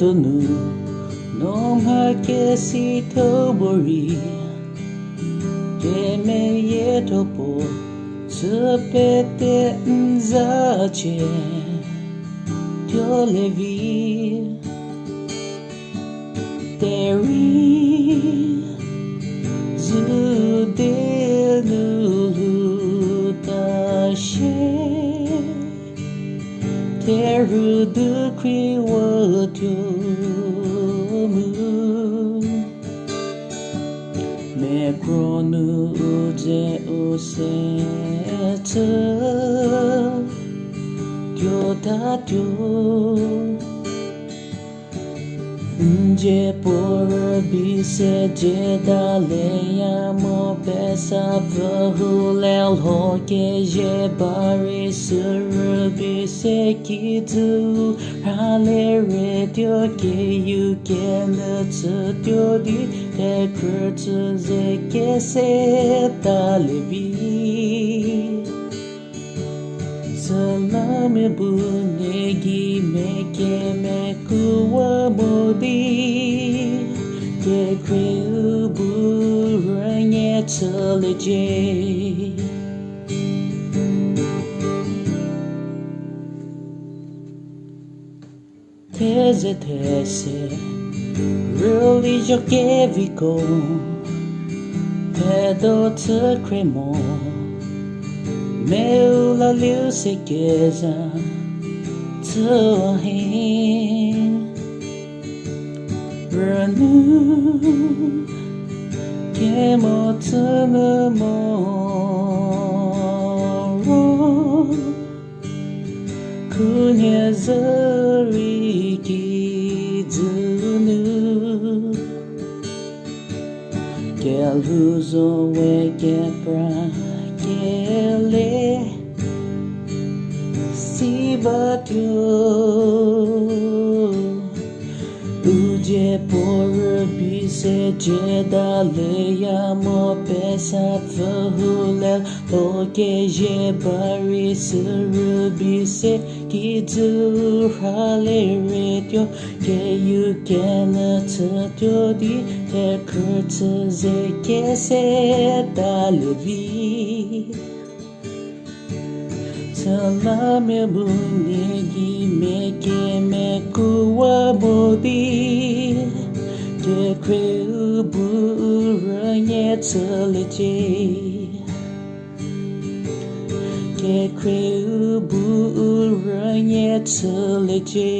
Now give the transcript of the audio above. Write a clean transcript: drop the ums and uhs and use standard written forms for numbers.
donu no ma ke si to bori ke me ye to po sepete nza che yo le vi teri zu de lulu ta she teru du kri wo tu mu me kronu je o se te dio ta dio je por bi se je da le ya mo pesa vo lel ho ke je bari sur bi se ki tu ha le re dio ke you can the dio di te kurtu ze ke se ta le bi salame bunegi meke me kuwa modi ke kreu buranye teleje teze tese really jo keviko pedo te cremo meu la liu se keza to hin ranu kemo tana mo kunya zari ki dunu gel who's awake at Kele si batu uje por bi se je dale ya mo pesa fahule to ke je bari sur bi se ki tu hale radio ke you can to di te kurtu ze ke se dale vi salame bunegi meke me kuwa modi ke kreu buranye teleje ke kreu buranye teleje